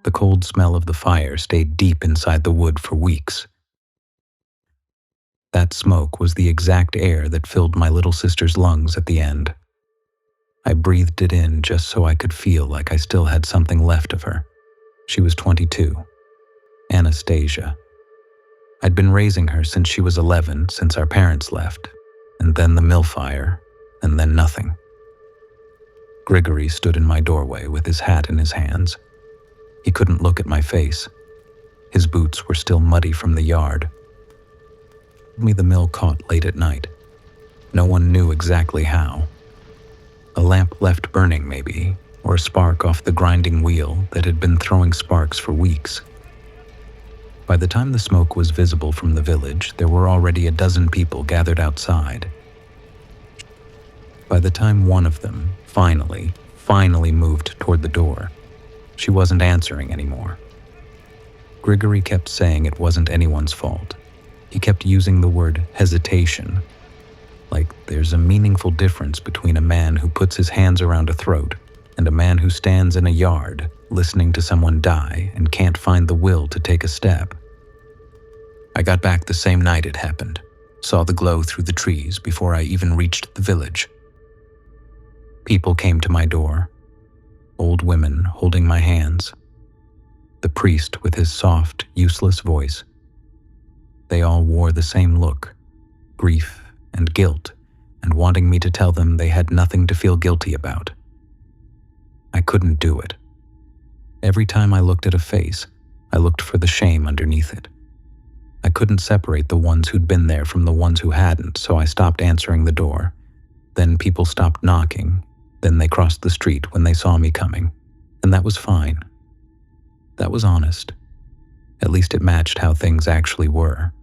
The cold smell of the fire stayed deep inside the wood for weeks. That smoke was the exact air that filled my little sister's lungs at the end. I breathed it in just so I could feel like I still had something left of her. She was 22. Anastasia. I'd been raising her since she was 11, since our parents left, and then the mill fire, and then nothing. Grigory stood in my doorway with his hat in his hands. He couldn't look at my face. His boots were still muddy from the yard. The mill caught late at night. No one knew exactly how. A lamp left burning, maybe, or a spark off the grinding wheel that had been throwing sparks for weeks. By the time the smoke was visible from the village, there were already a dozen people gathered outside. By the time one of them finally moved toward the door, she wasn't answering anymore. Grigory kept saying it wasn't anyone's fault. He kept using the word hesitation, like there's a meaningful difference between a man who puts his hands around a throat and a man who stands in a yard listening to someone die and can't find the will to take a step. I got back the same night it happened, saw the glow through the trees before I even reached the village. People came to my door, old women holding my hands, the priest with his soft, useless voice. They all wore the same look, grief and guilt, and wanting me to tell them they had nothing to feel guilty about. I couldn't do it. Every time I looked at a face, I looked for the shame underneath it. I couldn't separate the ones who'd been there from the ones who hadn't, so I stopped answering the door. Then people stopped knocking. Then they crossed the street when they saw me coming, and that was fine. That was honest. At least it matched how things actually were.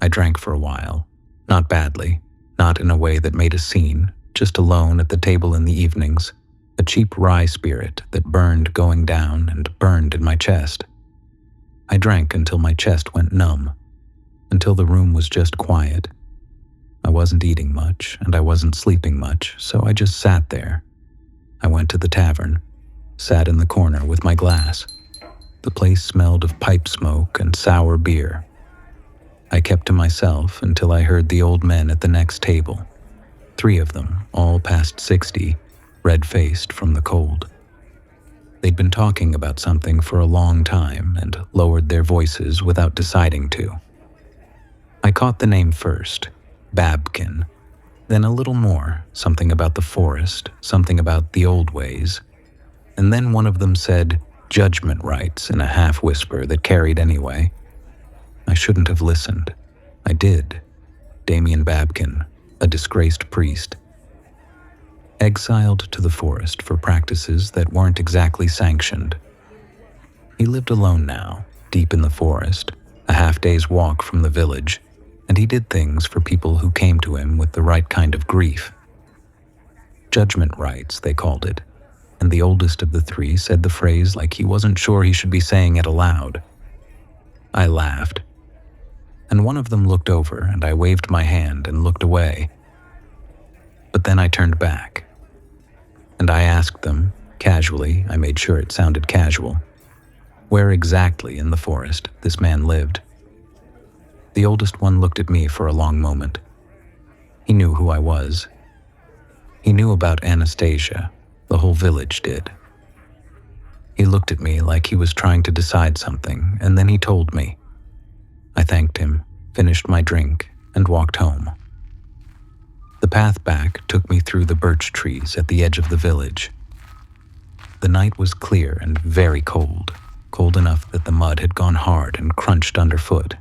I drank for a while, not badly, not in a way that made a scene, just alone at the table in the evenings, a cheap rye spirit that burned going down and burned in my chest. I drank until my chest went numb, until the room was just quiet. I wasn't eating much, and I wasn't sleeping much, so I just sat there. I went to the tavern, sat in the corner with my glass. The place smelled of pipe smoke and sour beer. I kept to myself until I heard the old men at the next table, 3 of them, all past 60, red-faced from the cold. They'd been talking about something for a long time and lowered their voices without deciding to. I caught the name first, Babkin, then a little more, something about the forest, something about the old ways, and then one of them said, judgment rights in a half-whisper that carried anyway. I shouldn't have listened. I did. Damian Babkin, a disgraced priest. Exiled to the forest for practices that weren't exactly sanctioned. He lived alone now, deep in the forest, a half-day's walk from the village, and he did things for people who came to him with the right kind of grief. Judgment rights, they called it, and the oldest of the 3 said the phrase like he wasn't sure he should be saying it aloud. I laughed, and one of them looked over and I waved my hand and looked away. But then I turned back, and I asked them, casually, I made sure it sounded casual, where exactly in the forest this man lived. The oldest one looked at me for a long moment. He knew who I was. He knew about Anastasia. The whole village did. He looked at me like he was trying to decide something, and then he told me. I thanked him, finished my drink, and walked home. The path back took me through the birch trees at the edge of the village. The night was clear and very cold, cold enough that the mud had gone hard and crunched underfoot.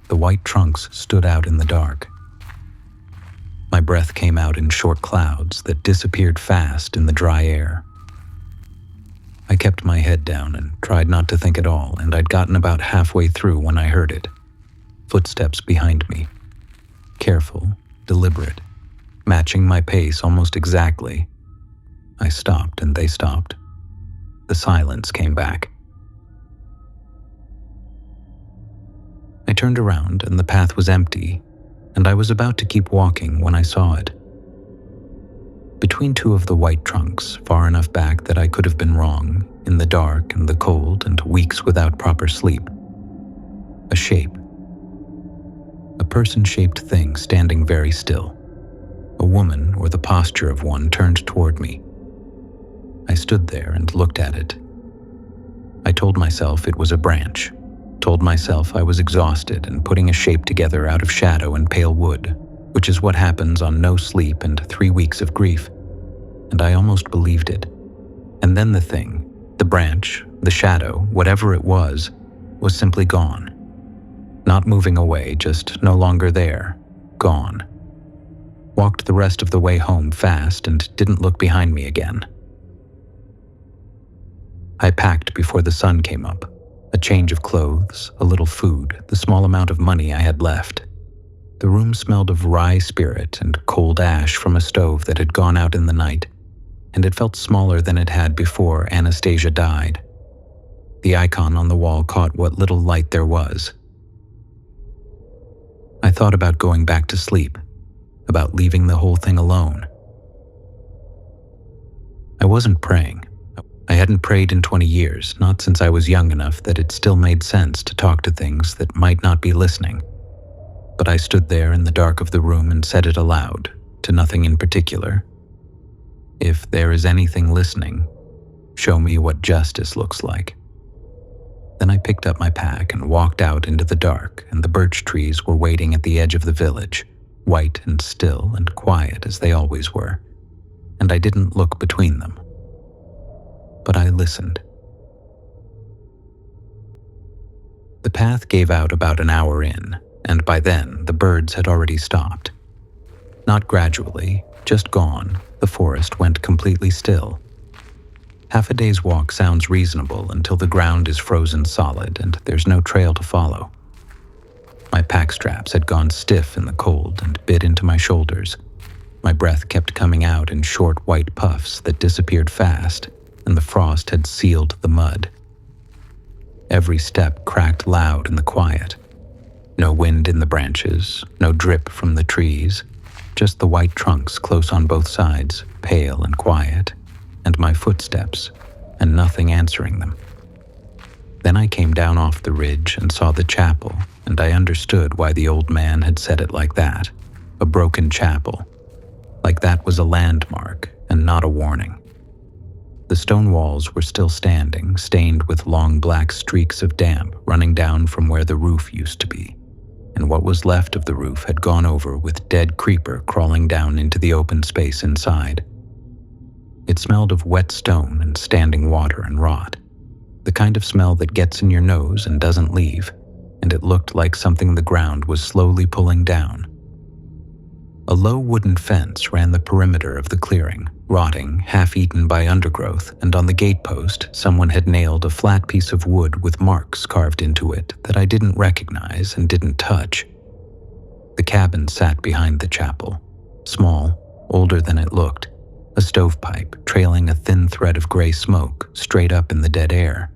The white trunks stood out in the dark. My breath came out in short clouds that disappeared fast in the dry air. I kept my head down and tried not to think at all, and I'd gotten about halfway through when I heard it. Footsteps behind me. Careful, deliberate, matching my pace almost exactly. I stopped and they stopped. The silence came back. I turned around and the path was empty, and I was about to keep walking when I saw it. Between two of the white trunks, far enough back that I could have been wrong, in the dark and the cold and weeks without proper sleep. A shape. A person-shaped thing standing very still. A woman, or the posture of one, turned toward me. I stood there and looked at it. I told myself it was a branch. Told myself I was exhausted and putting a shape together out of shadow and pale wood, which is what happens on no sleep and 3 weeks of grief. And I almost believed it. And then the thing, the branch, the shadow, whatever it was simply gone. Not moving away, just no longer there. Gone. Walked the rest of the way home fast and didn't look behind me again. I packed before the sun came up. A change of clothes, a little food, the small amount of money I had left. The room smelled of rye spirit and cold ash from a stove that had gone out in the night, and it felt smaller than it had before Anastasia died. The icon on the wall caught what little light there was. I thought about going back to sleep, about leaving the whole thing alone. I wasn't praying. I hadn't prayed in 20 years, not since I was young enough that it still made sense to talk to things that might not be listening. But I stood there in the dark of the room and said it aloud, to nothing in particular. If there is anything listening, show me what justice looks like. Then I picked up my pack and walked out into the dark, and the birch trees were waiting at the edge of the village, white and still and quiet as they always were, and I didn't look between them. But I listened. The path gave out about an hour in, and by then the birds had already stopped. Not gradually, just gone, the forest went completely still. Half a day's walk sounds reasonable until the ground is frozen solid and there's no trail to follow. My pack straps had gone stiff in the cold and bit into my shoulders. My breath kept coming out in short white puffs that disappeared fast, and the frost had sealed the mud. Every step cracked loud in the quiet. No wind in the branches, no drip from the trees, just the white trunks close on both sides, pale and quiet, and my footsteps, and nothing answering them. Then I came down off the ridge and saw the chapel, and I understood why the old man had said it like that, a broken chapel, like that was a landmark and not a warning. The stone walls were still standing, stained with long black streaks of damp running down from where the roof used to be, and what was left of the roof had gone over with dead creeper crawling down into the open space inside. It smelled of wet stone and standing water and rot, the kind of smell that gets in your nose and doesn't leave, and it looked like something the ground was slowly pulling down. A low wooden fence ran the perimeter of the clearing, rotting, half-eaten by undergrowth, and on the gatepost someone had nailed a flat piece of wood with marks carved into it that I didn't recognize and didn't touch. The cabin sat behind the chapel, small, older than it looked, a stovepipe trailing a thin thread of gray smoke straight up in the dead air.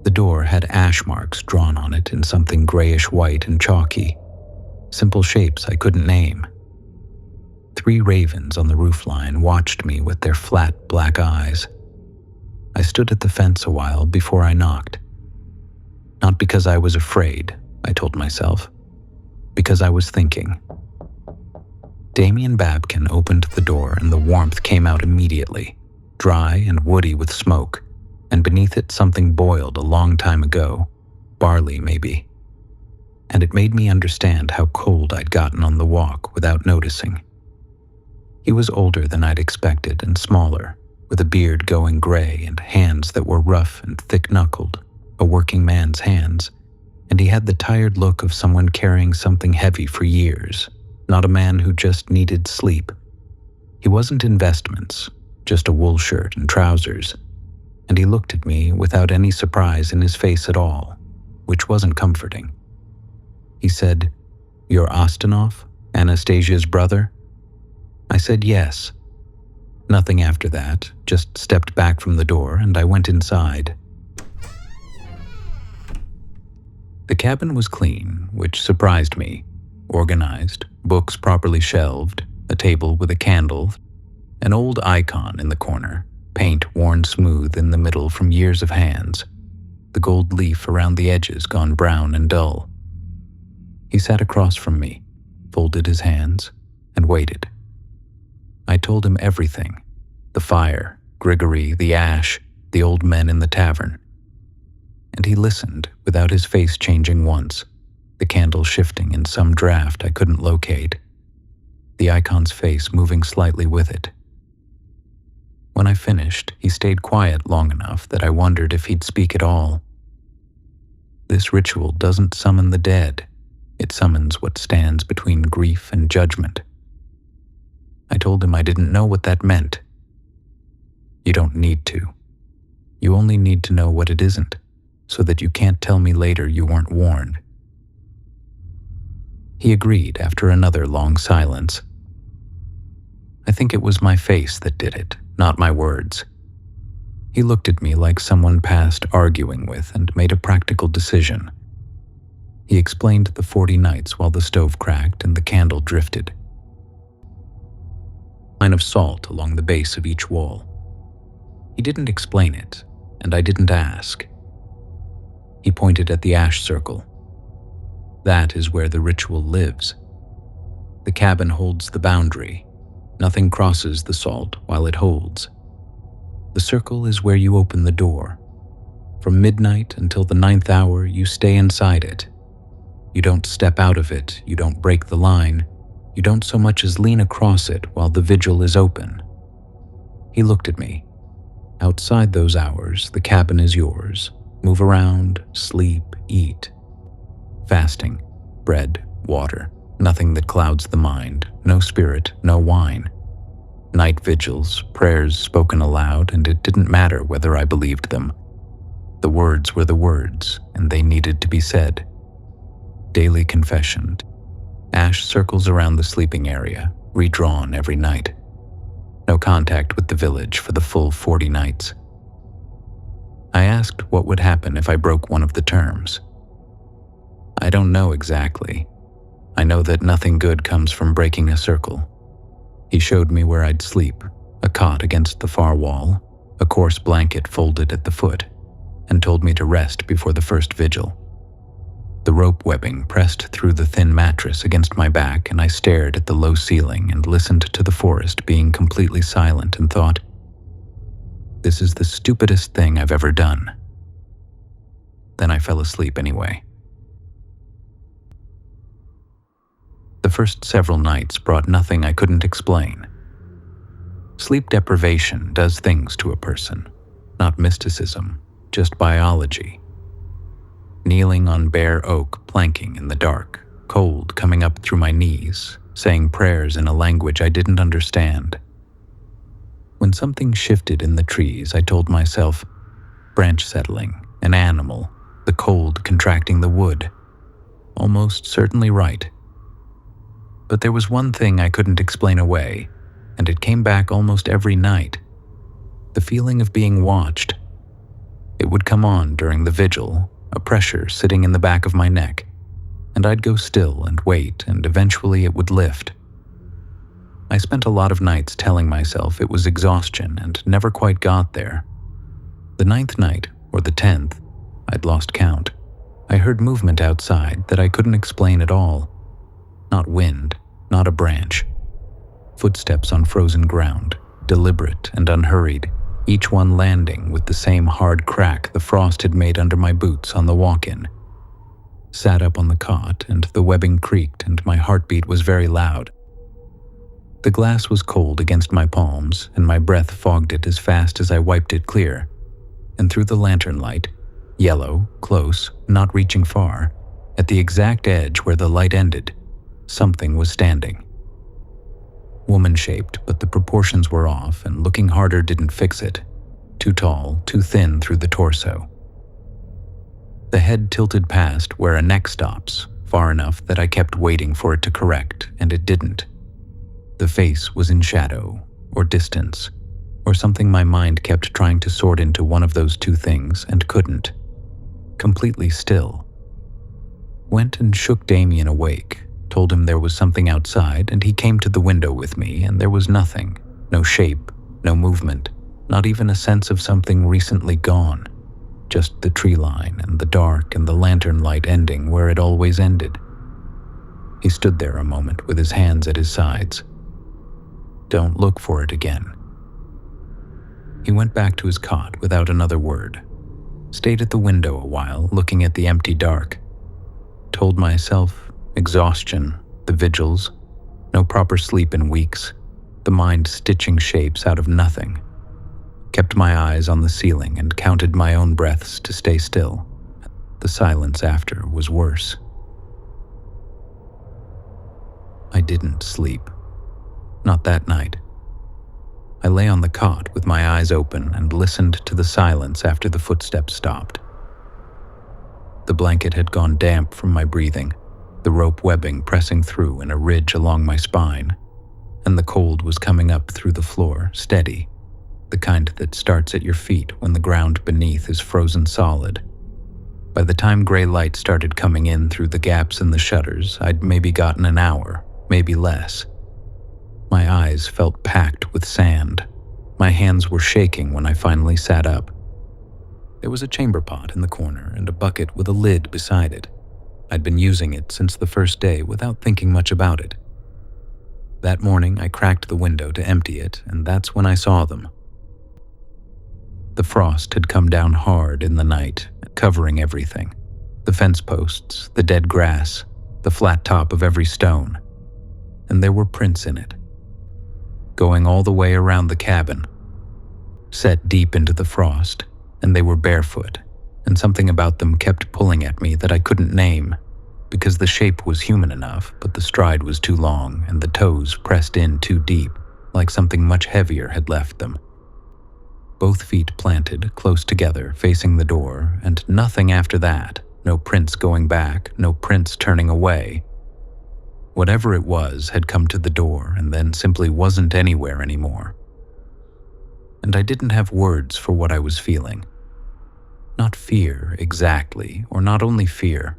The door had ash marks drawn on it in something grayish-white and chalky, simple shapes I couldn't name. 3 ravens on the roofline watched me with their flat black eyes. I stood at the fence a while before I knocked. Not because I was afraid, I told myself, because I was thinking. Damian Babkin opened the door and the warmth came out immediately, dry and woody with smoke, and beneath it something boiled a long time ago, barley maybe. And it made me understand how cold I'd gotten on the walk without noticing. He was older than I'd expected and smaller, with a beard going gray and hands that were rough and thick-knuckled, a working man's hands, and he had the tired look of someone carrying something heavy for years, not a man who just needed sleep. He wasn't investments, just a wool shirt and trousers, and he looked at me without any surprise in his face at all, which wasn't comforting. He said, "You're Ostinov, Anastasia's brother?" I said yes. Nothing after that, just stepped back from the door and I went inside. The cabin was clean, which surprised me. Organized, books properly shelved, a table with a candle, An old icon in the corner, paint worn smooth in the middle from years of hands, the gold leaf around the edges gone brown and dull. He sat across from me, folded his hands, and waited. I told him everything: the fire, Grigory, the ash, the old men in the tavern. And he listened without his face changing once, the candle shifting in some draft I couldn't locate, the icon's face moving slightly with it. When I finished, he stayed quiet long enough that I wondered if he'd speak at all. This ritual doesn't summon the dead. It summons what stands between grief and judgment. I told him I didn't know what that meant. You don't need to. You only need to know what it isn't, so that you can't tell me later you weren't warned. He agreed after another long silence. I think it was my face that did it, not my words. He looked at me like someone past arguing with and made a practical decision. He explained the 40 nights while the stove cracked and the candle drifted. A line of salt along the base of each wall. He didn't explain it, and I didn't ask. He pointed at the ash circle. That is where the ritual lives. The cabin holds the boundary. Nothing crosses the salt while it holds. The circle is where you open the door. From midnight until the 9th hour, you stay inside it. You don't step out of it, you don't break the line, you don't so much as lean across it while the vigil is open. He looked at me. Outside those hours, the cabin is yours. Move around, sleep, eat. Fasting, bread, water, nothing that clouds the mind, no spirit, no wine. Night vigils, prayers spoken aloud, and it didn't matter whether I believed them. The words were the words, and they needed to be said. Daily confession. Ash circles around the sleeping area, redrawn every night. No contact with the village for the full 40 nights. I asked what would happen if I broke one of the terms. I don't know exactly. I know that nothing good comes from breaking a circle. He showed me where I'd sleep, a cot against the far wall, a coarse blanket folded at the foot, and told me to rest before the first vigil. The rope webbing pressed through the thin mattress against my back, and I stared at the low ceiling and listened to the forest being completely silent and thought, this is the stupidest thing I've ever done. Then I fell asleep anyway. The first several nights brought nothing I couldn't explain. Sleep deprivation does things to a person, not mysticism, just biology. Kneeling on bare oak planking in the dark, cold coming up through my knees, saying prayers in a language I didn't understand. When something shifted in the trees, I told myself, branch settling, an animal, the cold contracting the wood. Almost certainly right. But there was one thing I couldn't explain away, and it came back almost every night. The feeling of being watched. It would come on during the vigil, a pressure sitting in the back of my neck, and I'd go still and wait, and eventually it would lift. I spent a lot of nights telling myself it was exhaustion and never quite got there. The 9th night, or the 10th, I'd lost count. I heard movement outside that I couldn't explain at all. Not wind, not a branch. Footsteps on frozen ground, deliberate and unhurried, each one landing with the same hard crack the frost had made under my boots on the walk-in. Sat up on the cot, and the webbing creaked, and my heartbeat was very loud. The glass was cold against my palms, and my breath fogged it as fast as I wiped it clear. And through the lantern light, yellow, close, not reaching far, at the exact edge where the light ended, something was standing. Woman-shaped, but the proportions were off, and looking harder didn't fix it. Too tall, too thin through the torso. The head tilted past where a neck stops, far enough that I kept waiting for it to correct, and it didn't. The face was in shadow, or distance, or something my mind kept trying to sort into one of those two things and couldn't. Completely still. Went and shook Damian awake, told him there was something outside, and he came to the window with me, and there was nothing, No shape, no movement, not even a sense of something recently gone. Just the tree line and the dark and the lantern light ending where it always ended. He stood there a moment with his hands at his sides. "Don't look for it again." He went back to his cot without another word. Stayed at the window a while, looking at the empty dark. Told myself, exhaustion, the vigils, no proper sleep in weeks, the mind stitching shapes out of nothing. Kept my eyes on the ceiling and counted my own breaths to stay still. The silence after was worse. I didn't sleep. Not that night. I lay on the cot with my eyes open and listened to the silence after the footsteps stopped. The blanket had gone damp from my breathing, the rope webbing pressing through in a ridge along my spine, and the cold was coming up through the floor, steady, the kind that starts at your feet when the ground beneath is frozen solid. By the time gray light started coming in through the gaps in the shutters, I'd maybe gotten an hour, maybe less. My eyes felt packed with sand. My hands were shaking when I finally sat up. There was a chamber pot in the corner and a bucket with a lid beside it. I'd been using it since the first day without thinking much about it. That morning, I cracked the window to empty it, and that's when I saw them. The frost had come down hard in the night, covering everything. The fence posts, the dead grass, the flat top of every stone. And there were prints in it, going all the way around the cabin, set deep into the frost, and they were barefoot, and something about them kept pulling at me that I couldn't name, because the shape was human enough, but the stride was too long and the toes pressed in too deep, like something much heavier had left them. Both feet planted, close together, facing the door, and nothing after that, no prints going back, no prints turning away. Whatever it was had come to the door and then simply wasn't anywhere anymore. And I didn't have words for what I was feeling. Not fear, exactly, or not only fear.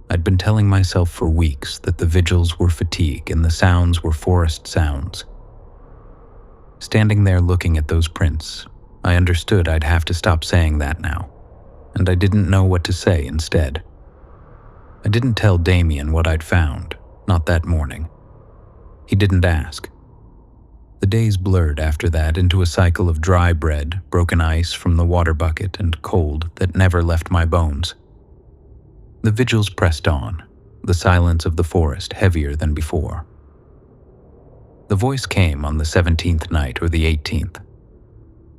I'd been telling myself for weeks that the vigils were fatigue and the sounds were forest sounds. Standing there looking at those prints, I understood I'd have to stop saying that now, and I didn't know what to say instead. I didn't tell Damian what I'd found. Not that morning. He didn't ask. The days blurred after that into a cycle of dry bread, broken ice from the water bucket, and cold that never left my bones. The vigils pressed on, the silence of the forest heavier than before. The voice came on the 17th night or the 18th.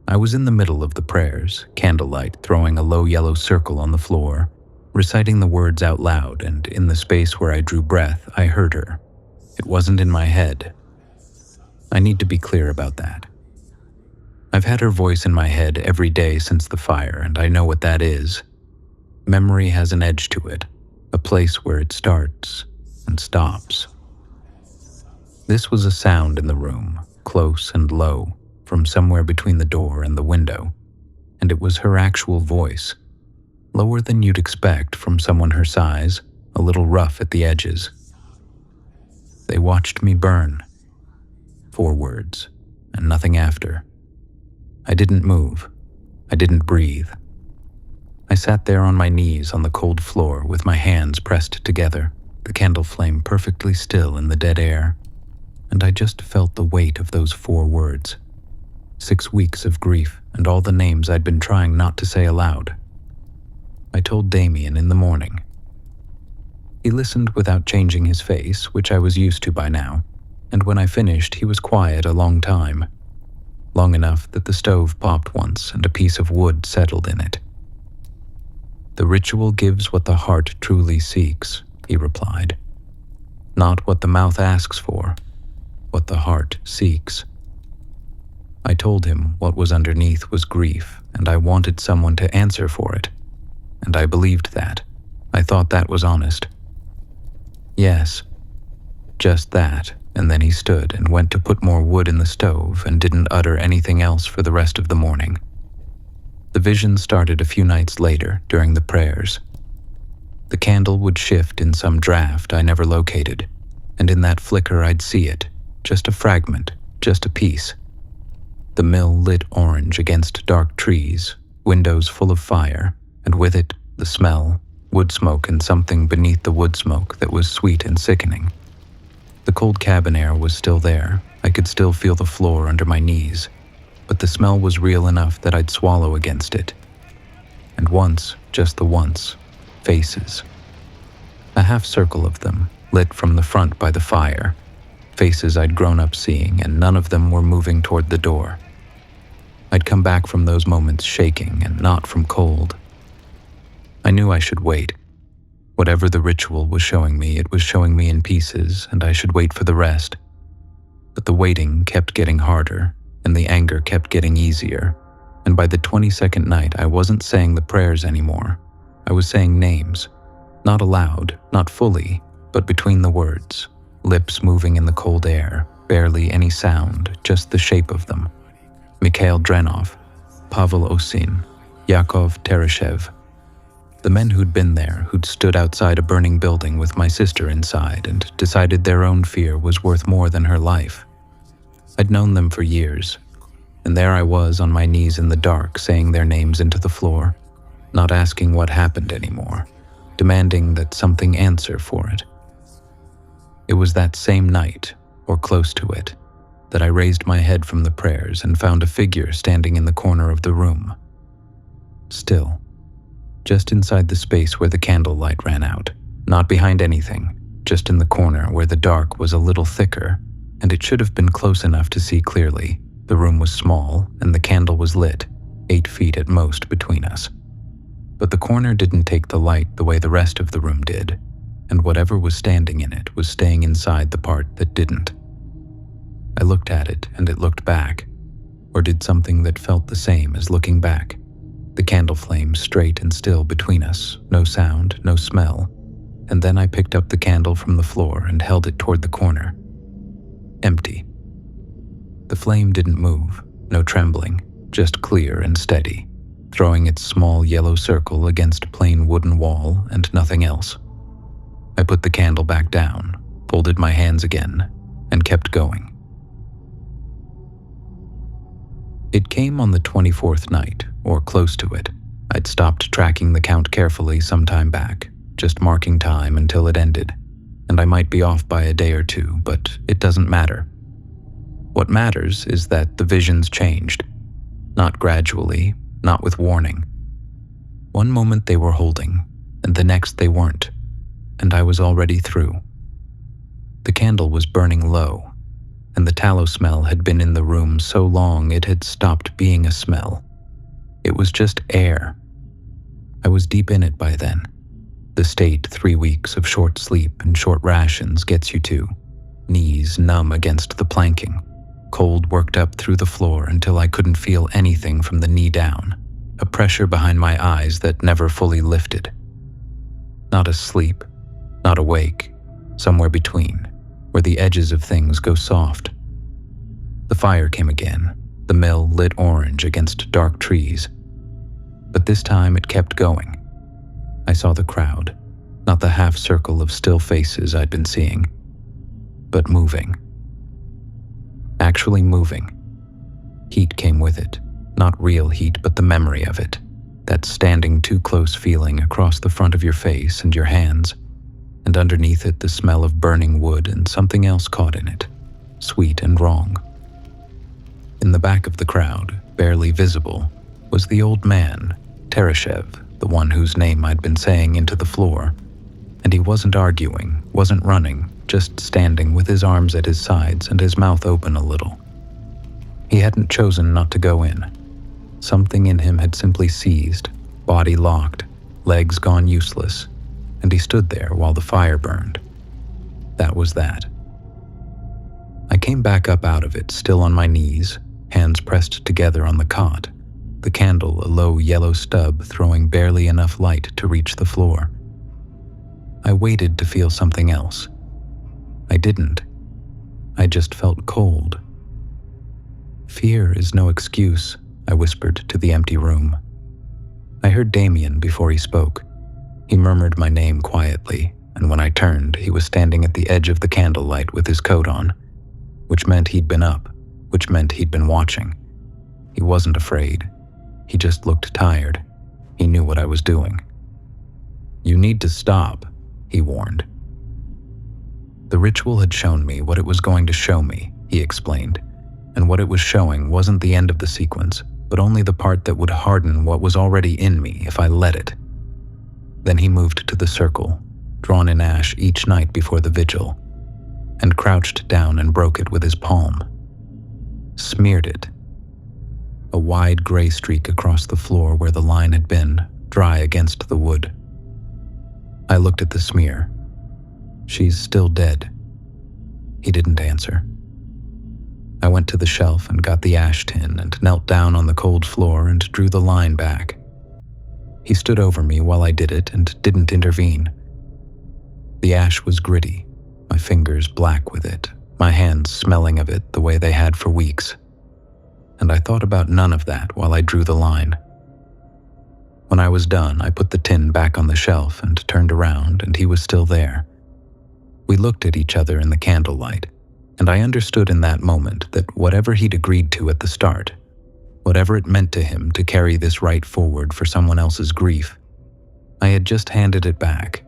I was in the middle of the prayers, candlelight throwing a low yellow circle on the floor, reciting the words out loud, and in the space where I drew breath, I heard her. It wasn't in my head. I need to be clear about that. I've had her voice in my head every day since the fire, and I know what that is. Memory has an edge to it, a place where it starts and stops. This was a sound in the room, close and low, from somewhere between the door and the window, and it was her actual voice. Lower than you'd expect from someone her size, a little rough at the edges. They watched me burn. 4 words, and nothing after. I didn't move. I didn't breathe. I sat there on my knees on the cold floor with my hands pressed together, the candle flame perfectly still in the dead air, and I just felt the weight of those 4 words. 6 weeks of grief and all the names I'd been trying not to say aloud. I told Damian in the morning. He listened without changing his face, which I was used to by now, and when I finished he was quiet a long time. Long enough that the stove popped once and a piece of wood settled in it. "The ritual gives what the heart truly seeks," he replied. "Not what the mouth asks for, what the heart seeks." I told him what was underneath was grief, and I wanted someone to answer for it. And I believed that. I thought that was honest. Yes, just that, and then he stood and went to put more wood in the stove and didn't utter anything else for the rest of the morning. The vision started a few nights later during the prayers. The candle would shift in some draft I never located, and in that flicker I'd see it, just a fragment, just a piece. The mill lit orange against dark trees, windows full of fire, and with it, the smell, wood smoke and something beneath the wood smoke that was sweet and sickening. The cold cabin air was still there. I could still feel the floor under my knees, but the smell was real enough that I'd swallow against it. And once, just the once, faces. A half circle of them, lit from the front by the fire. Faces I'd grown up seeing, and none of them were moving toward the door. I'd come back from those moments shaking and not from cold. I knew I should wait. Whatever the ritual was showing me, it was showing me in pieces, and I should wait for the rest. But the waiting kept getting harder, and the anger kept getting easier, and by the 22nd night I wasn't saying the prayers anymore. I was saying names, not aloud, not fully, but between the words, lips moving in the cold air, barely any sound, just the shape of them. Mikhail Drenov, Pavel Osin, Yakov Tereshev. The men who'd been there, who'd stood outside a burning building with my sister inside and decided their own fear was worth more than her life. I'd known them for years, and there I was on my knees in the dark saying their names into the floor, not asking what happened anymore, demanding that something answer for it. It was that same night, or close to it, that I raised my head from the prayers and found a figure standing in the corner of the room. Still, just inside the space where the candlelight ran out, not behind anything, just in the corner where the dark was a little thicker, and it should have been close enough to see clearly. The room was small, and the candle was lit, 8 feet at most between us. But the corner didn't take the light the way the rest of the room did, and whatever was standing in it was staying inside the part that didn't. I looked at it, and it looked back, or did something that felt the same as looking back. The candle flame straight and still between us, no sound, no smell, and then I picked up the candle from the floor and held it toward the corner. Empty. The flame didn't move, no trembling, just clear and steady, throwing its small yellow circle against a plain wooden wall and nothing else. I put the candle back down, folded my hands again, and kept going. It came on the 24th night, or close to it. I'd stopped tracking the count carefully some time back, just marking time until it ended, and I might be off by a day or two, but it doesn't matter. What matters is that the visions changed, not gradually, not with warning. One moment they were holding, and the next they weren't, and I was already through. The candle was burning low, and the tallow smell had been in the room so long it had stopped being a smell. It was just air. I was deep in it by then. The state 3 weeks of short sleep and short rations gets you to. Knees numb against the planking. Cold worked up through the floor until I couldn't feel anything from the knee down. A pressure behind my eyes that never fully lifted. Not asleep, not awake, somewhere between, where the edges of things go soft. The fire came again, the mill lit orange against dark trees. But this time it kept going. I saw the crowd, not the half circle of still faces I'd been seeing, but moving. Actually moving. Heat came with it, not real heat, but the memory of it, that standing too close feeling across the front of your face and your hands, and underneath it the smell of burning wood and something else caught in it, sweet and wrong. In the back of the crowd, barely visible, was the old man, Tereshev, the one whose name I'd been saying into the floor, and he wasn't arguing, wasn't running, just standing with his arms at his sides and his mouth open a little. He hadn't chosen not to go in. Something in him had simply seized, body locked, legs gone useless, and he stood there while the fire burned. That was that. I came back up out of it, still on my knees, hands pressed together on the cot, the candle a low yellow stub throwing barely enough light to reach the floor. I waited to feel something else. I didn't. I just felt cold. Fear is no excuse, I whispered to the empty room. I heard Damian before he spoke. He murmured my name quietly, and when I turned, he was standing at the edge of the candlelight with his coat on, which meant he'd been up, which meant he'd been watching. He wasn't afraid. He just looked tired. He knew what I was doing. "You need to stop," he warned. The ritual had shown me what it was going to show me, he explained, and what it was showing wasn't the end of the sequence, but only the part that would harden what was already in me if I let it. Then he moved to the circle, drawn in ash each night before the vigil, and crouched down and broke it with his palm. Smeared it. A wide gray streak across the floor where the line had been, dry against the wood. I looked at the smear. "She's still dead." He didn't answer. I went to the shelf and got the ash tin and knelt down on the cold floor and drew the line back. He stood over me while I did it and didn't intervene. The ash was gritty, my fingers black with it, my hands smelling of it the way they had for weeks. And I thought about none of that while I drew the line. When I was done, I put the tin back on the shelf and turned around, and he was still there. We looked at each other in the candlelight, and I understood in that moment that whatever he'd agreed to at the start, whatever it meant to him to carry this right forward for someone else's grief, I had just handed it back.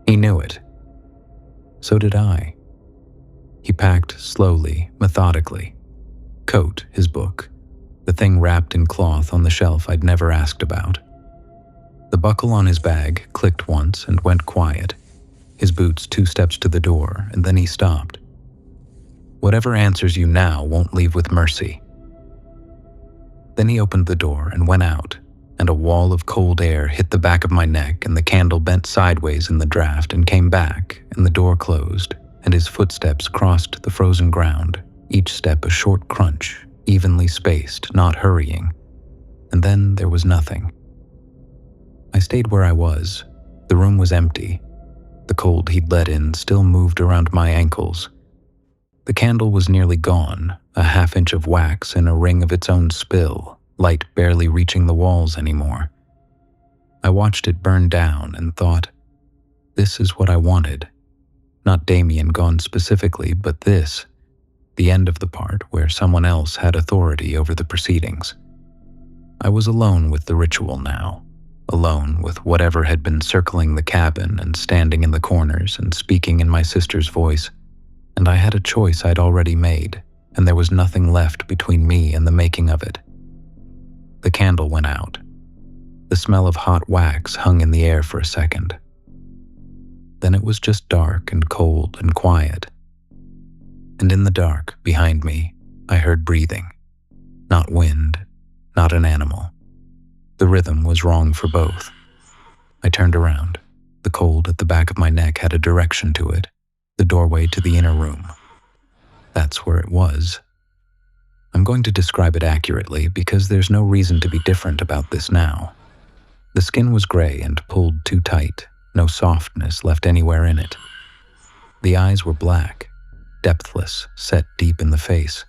He knew it. So did I. He packed slowly, methodically. Coat, his book, the thing wrapped in cloth on the shelf I'd never asked about. The buckle on his bag clicked once and went quiet, his boots 2 steps to the door, and then he stopped. "Whatever answers you now won't leave with mercy." Then he opened the door and went out, and a wall of cold air hit the back of my neck, and the candle bent sideways in the draft and came back, and the door closed, and his footsteps crossed the frozen ground, each step a short crunch, evenly spaced, not hurrying. And then there was nothing. I stayed where I was. The room was empty. The cold he'd let in still moved around my ankles. The candle was nearly gone, a half-inch of wax in a ring of its own spill, light barely reaching the walls anymore. I watched it burn down and thought, this is what I wanted. Not Damian gone specifically, but this, the end of the part where someone else had authority over the proceedings. I was alone with the ritual now, alone with whatever had been circling the cabin and standing in the corners and speaking in my sister's voice, and I had a choice I'd already made, and there was nothing left between me and the making of it. The candle went out. The smell of hot wax hung in the air for a second. Then it was just dark and cold and quiet. And in the dark, behind me, I heard breathing. Not wind, not an animal. The rhythm was wrong for both. I turned around. The cold at the back of my neck had a direction to it, the doorway to the inner room. That's where it was. I'm going to describe it accurately because there's no reason to be different about this now. The skin was gray and pulled too tight, no softness left anywhere in it. The eyes were black, depthless, set deep in the face.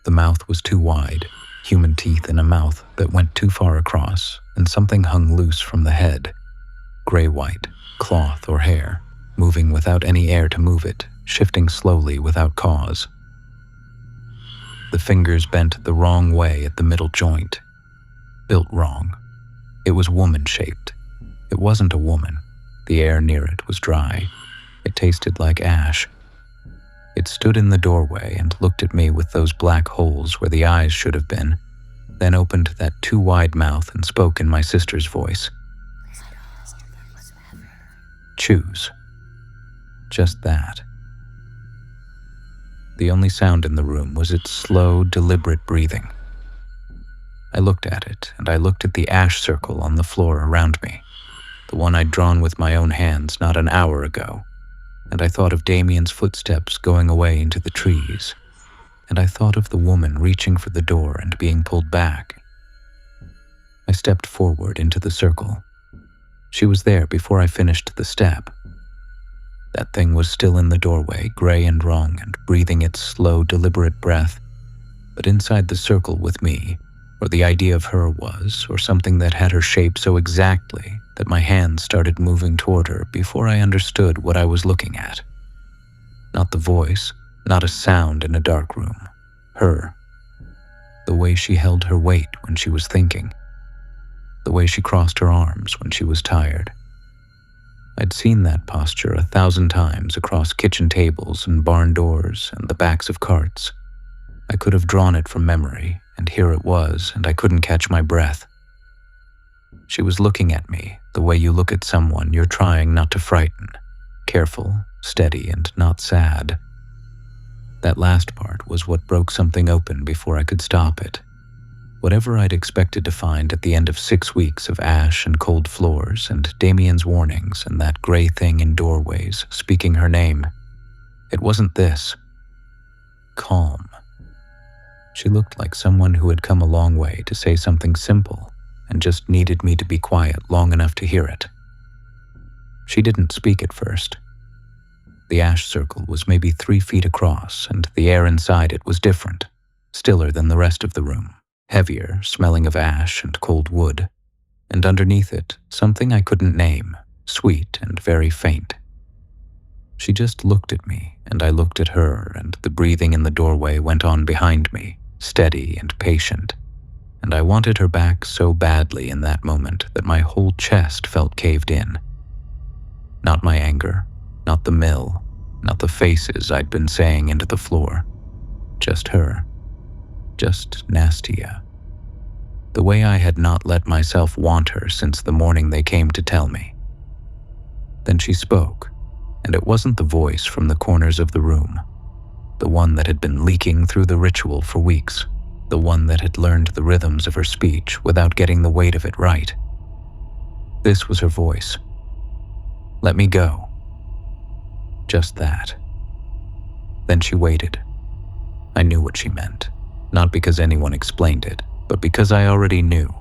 The mouth was too wide, human teeth in a mouth that went too far across, and something hung loose from the head. Gray-white, cloth or hair, moving without any air to move it, shifting slowly without cause. The fingers bent the wrong way at the middle joint. Built wrong. It was woman-shaped. It wasn't a woman. The air near it was dry. It tasted like ash. It stood in the doorway and looked at me with those black holes where the eyes should have been, then opened that too wide mouth and spoke in my sister's voice. Choose. Just that. The only sound in the room was its slow, deliberate breathing. I looked at it, and I looked at the ash circle on the floor around me, the one I'd drawn with my own hands not an hour ago. And I thought of Damian's footsteps going away into the trees, and I thought of the woman reaching for the door and being pulled back. I stepped forward into the circle. She was there before I finished the step. That thing was still in the doorway, gray and wrong, and breathing its slow, deliberate breath, but inside the circle with me, or the idea of her was, or something that had her shape so exactly that my hands started moving toward her before I understood what I was looking at. Not the voice, not a sound in a dark room, Her. The way she held her weight when she was thinking. The way she crossed her arms when she was tired. I'd seen that posture 1,000 times across kitchen tables and barn doors and the backs of carts. I could have drawn it from memory, and here it was, and I couldn't catch my breath. She was looking at me the way you look at someone you're trying not to frighten, careful, steady, and not sad. That last part was what broke something open before I could stop it. Whatever I'd expected to find at the end of 6 weeks of ash and cold floors and Damian's warnings and that gray thing in doorways speaking her name, it wasn't this. Calm. She looked like someone who had come a long way to say something simple and just needed me to be quiet long enough to hear it. She didn't speak at first. The ash circle was maybe 3 feet across, and the air inside it was different, stiller than the rest of the room, heavier, smelling of ash and cold wood, and underneath it, something I couldn't name, sweet and very faint. She just looked at me, and I looked at her, and the breathing in the doorway went on behind me, steady and patient, and I wanted her back so badly in that moment that my whole chest felt caved in. Not my anger, not the mill, not the faces I'd been saying into the floor. Just her. Just Nastia. The way I had not let myself want her since the morning they came to tell me. Then she spoke, and it wasn't the voice from the corners of the room, the one that had been leaking through the ritual for weeks, the one that had learned the rhythms of her speech without getting the weight of it right. This was her voice. Let me go. Just that. Then she waited. I knew what she meant, not because anyone explained it, but because I already knew.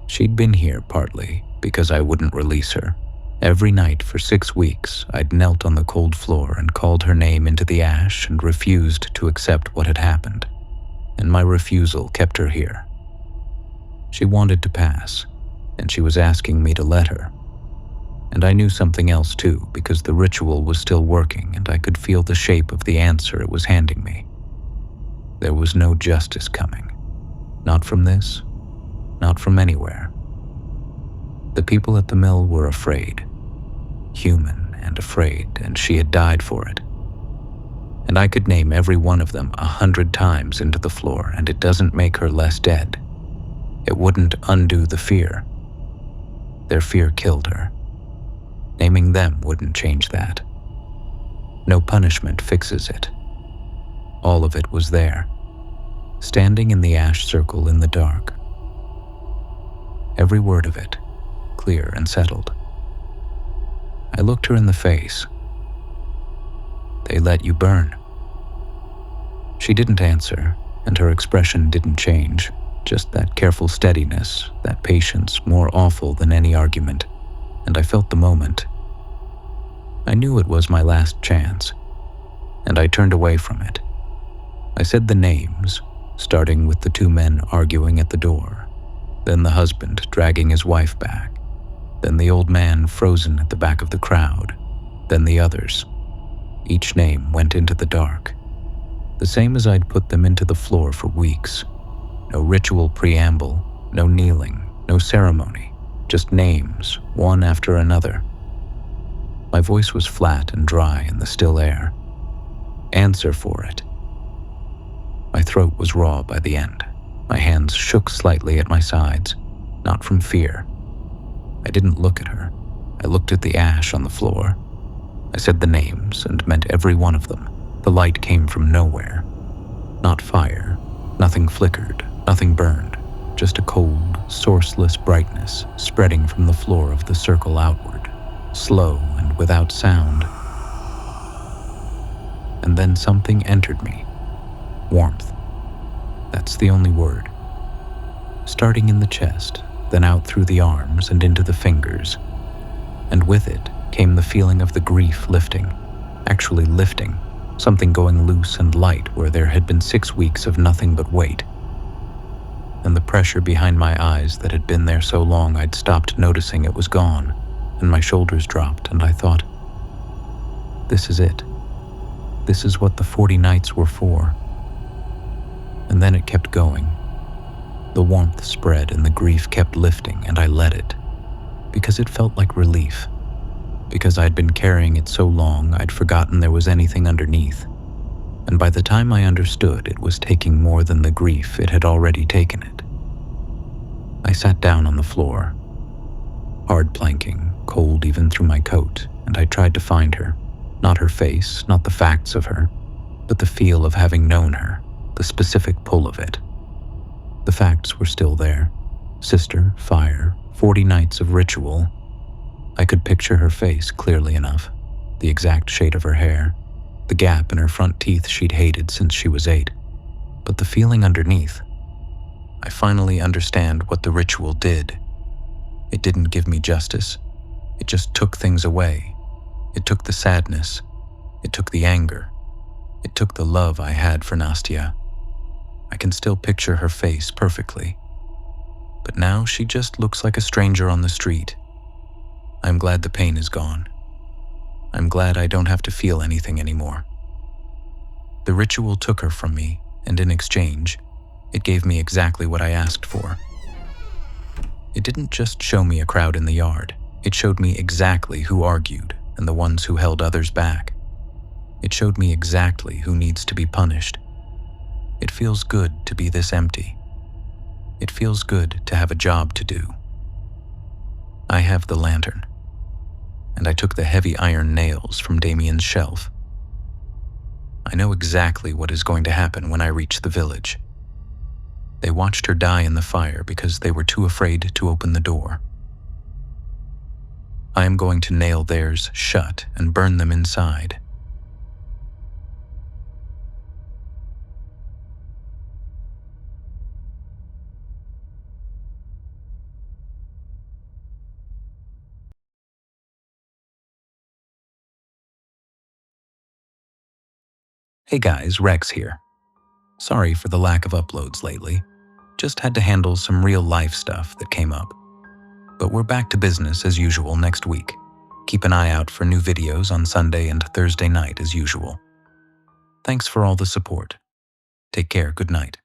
She'd been here partly because I wouldn't release her. Every night for 6 weeks, I'd knelt on the cold floor and called her name into the ash and refused to accept what had happened. And my refusal kept her here. She wanted to pass, and she was asking me to let her. And I knew something else too, because the ritual was still working and I could feel the shape of the answer it was handing me. There was no justice coming. Not from this, not from anywhere. The people at the mill were afraid. Human and afraid, and she had died for it. And I could name every one of them 100 times into the floor, and it doesn't make her less dead. It wouldn't undo the fear. Their fear killed her. Naming them wouldn't change that. No punishment fixes it. All of it was there, standing in the ash circle in the dark. Every word of it, clear and settled. I looked her in the face. They let you burn. She didn't answer, and her expression didn't change, just that careful steadiness, that patience more awful than any argument, and I felt the moment. I knew it was my last chance, and I turned away from it. I said the names, starting with the 2 men arguing at the door, then the husband dragging his wife back, then the old man frozen at the back of the crowd, then the others. Each name went into the dark, the same as I'd put them into the floor for weeks. No ritual preamble, no kneeling, no ceremony, just names, one after another. My voice was flat and dry in the still air. Answer for it. My throat was raw by the end. My hands shook slightly at my sides, not from fear. I didn't look at her. I looked at the ash on the floor. I said the names and meant every one of them. The light came from nowhere. Not fire. Nothing flickered. Nothing burned. Just a cold, sourceless brightness spreading from the floor of the circle outward, slow and without sound. And then something entered me. Warmth. That's the only word. Starting in the chest, then out through the arms and into the fingers. And with it came the feeling of the grief lifting, actually lifting, something going loose and light where there had been 6 weeks of nothing but weight. And the pressure behind my eyes that had been there so long I'd stopped noticing it was gone, and my shoulders dropped, and I thought, this is it. This is what the 40 nights were for. And then it kept going. The warmth spread and the grief kept lifting, and I let it. Because it felt like relief. Because I'd been carrying it so long, I'd forgotten there was anything underneath. And by the time I understood, it was taking more than the grief, it had already taken it. I sat down on the floor, hard planking, cold even through my coat, and I tried to find her. Not her face, not the facts of her, but the feel of having known her, the specific pull of it. The facts were still there. Sister, fire, 40 nights of ritual. I could picture her face clearly enough, the exact shade of her hair, the gap in her front teeth she'd hated since she was 8. But the feeling underneath, I finally understand what the ritual did. It didn't give me justice. It just took things away. It took the sadness. It took the anger. It took the love I had for Nastya. I can still picture her face perfectly. But now she just looks like a stranger on the street. I'm glad the pain is gone. I'm glad I don't have to feel anything anymore. The ritual took her from me, and in exchange, it gave me exactly what I asked for. It didn't just show me a crowd in the yard. It showed me exactly who argued and the ones who held others back. It showed me exactly who needs to be punished. It feels good to be this empty. It feels good to have a job to do. I have the lantern, and I took the heavy iron nails from Damian's shelf. I know exactly what is going to happen when I reach the village. They watched her die in the fire because they were too afraid to open the door. I am going to nail theirs shut and burn them inside. Hey guys, Rex here. Sorry for the lack of uploads lately. Just had to handle some real life stuff that came up. But we're back to business as usual next week. Keep an eye out for new videos on Sunday and Thursday night as usual. Thanks for all the support. Take care, good night.